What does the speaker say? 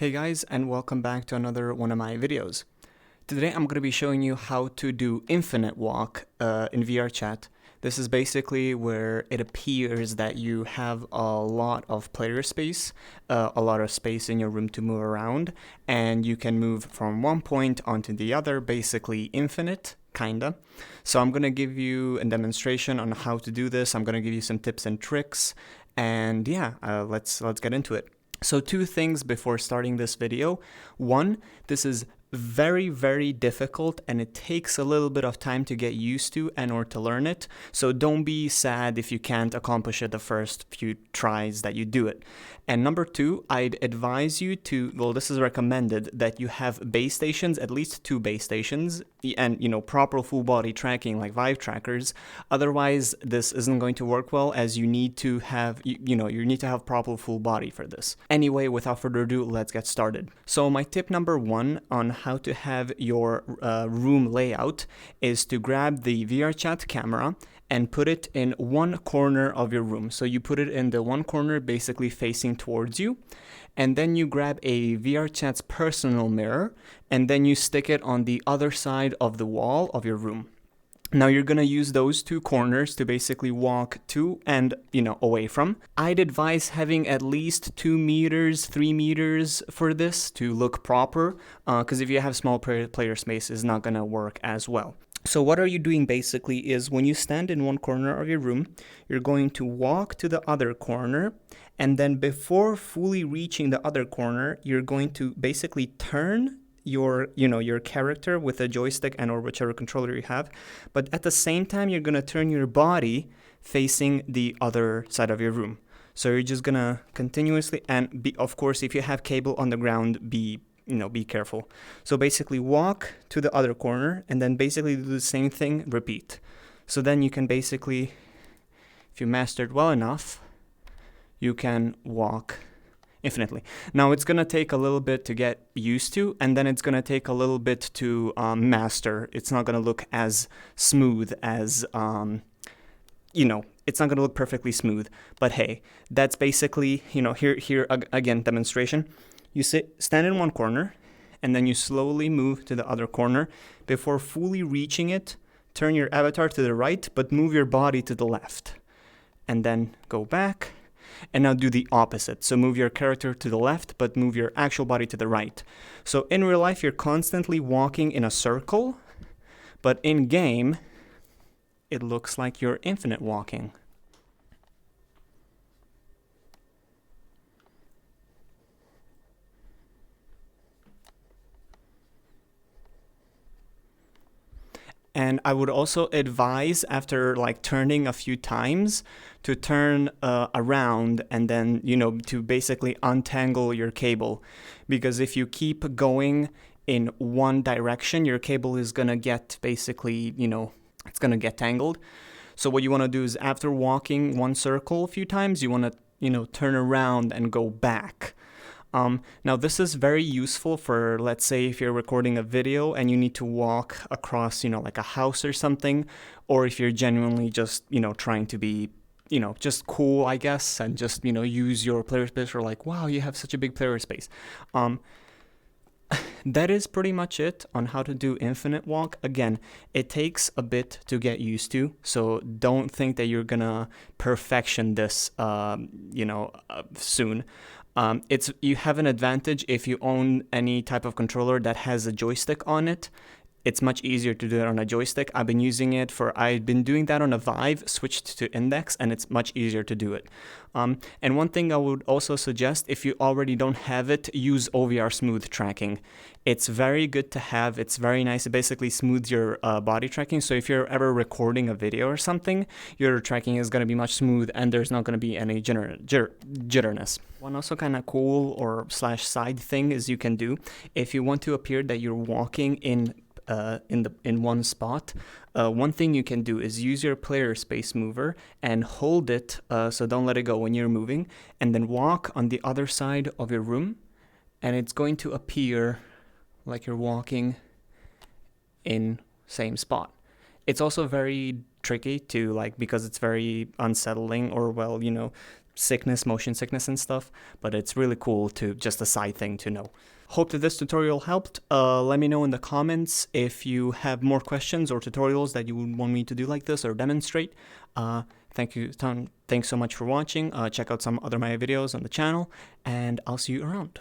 Hey guys, and welcome back to another one of my videos. Today I'm going to be showing you how to do infinite walk in VRChat. This is basically where it appears that you have a lot of player space, a lot of space in your room to move around, and you can move from one point onto the other, basically infinite, kinda. So I'm going to give you a demonstration on how to do this. I'm going to give you some tips and tricks, and yeah, let's get into it. So two things before starting this video. One, this is very difficult and it takes a little bit of time to get used to and or to learn it. So don't be sad if you can't accomplish it the first few tries that you do it. And number two, I'd advise you to, well, this is recommended that you have base stations, at least 2 base stations, and proper full body tracking like Vive trackers. Otherwise, this isn't going to work well, as you need to have, you need to have proper full body for this. Anyway, without further ado, let's get started. So my tip number 1 on how to have your room layout is to grab the VRChat camera and put it in one corner of your room. So you put it in the one corner basically facing towards you, and then you grab a VRChat's personal mirror and then you stick it on the other side of the wall of your room. Now you're gonna use those 2 corners to basically walk to and, away from. I'd advise having at least 2 meters, 3 meters for this to look proper, because if you have small player space, it's not gonna work as well. So what are you doing basically is when you stand in one corner of your room, you're going to walk to the other corner, and then before fully reaching the other corner, you're going to basically turn your character with a joystick and or whichever controller you have, but at the same time you're going to turn your body facing the other side of your room. So you're just going to continuously, and of course if you have cable on the ground, be careful. So basically walk to the other corner and then basically do the same thing, repeat. So then you can basically, if you mastered well enough, you can walk infinitely. Now it's gonna take a little bit to get used to, and then it's gonna take a little bit to master. It's not gonna look as smooth as it's not gonna look perfectly smooth, but hey, that's basically, here again, demonstration. You stand in one corner, and then you slowly move to the other corner. Before fully reaching it, turn your avatar to the right, but move your body to the left. And then go back, and now do the opposite. So move your character to the left, but move your actual body to the right. So in real life, you're constantly walking in a circle, but in game, it looks like you're infinite walking. And I would also advise, after turning a few times, to turn around and then, to basically untangle your cable. Because if you keep going in one direction, your cable is going to get basically, it's going to get tangled. So what you want to do is, after walking one circle a few times, you want to, turn around and go back. Now this is very useful for, let's say, if you're recording a video and you need to walk across, like a house or something, or if you're genuinely just, trying to be, just cool, I guess, and just, use your player space for wow, you have such a big player space. That is pretty much it on how to do infinite walk. Again, it takes a bit to get used to, so don't think that you're gonna perfection this, soon. You have an advantage if you own any type of controller that has a joystick on it. It's much easier to do it on a joystick. I've been doing that on a Vive, switched to Index, and it's much easier to do it. And one thing I would also suggest, if you already don't have it, use OVR smooth tracking. It's very good to have. It's very nice. It basically smooths your body tracking. So if you're ever recording a video or something, your tracking is going to be much smooth and there's not going to be any jitterness. One also kind of cool or /side thing is you can do, if you want to appear that you're walking in one spot, one thing you can do is use your player space mover and hold it, so don't let it go when you're moving, and then walk on the other side of your room, and it's going to appear like you're walking in same spot. It's also very tricky to because it's very unsettling, or sickness, motion sickness and stuff, but it's really cool to just a side thing to know. Hope that this tutorial helped. Let me know in the comments if you have more questions or tutorials that you would want me to do like this or demonstrate. Thanks so much for watching. Check out some other my videos on the channel, and I'll see you around.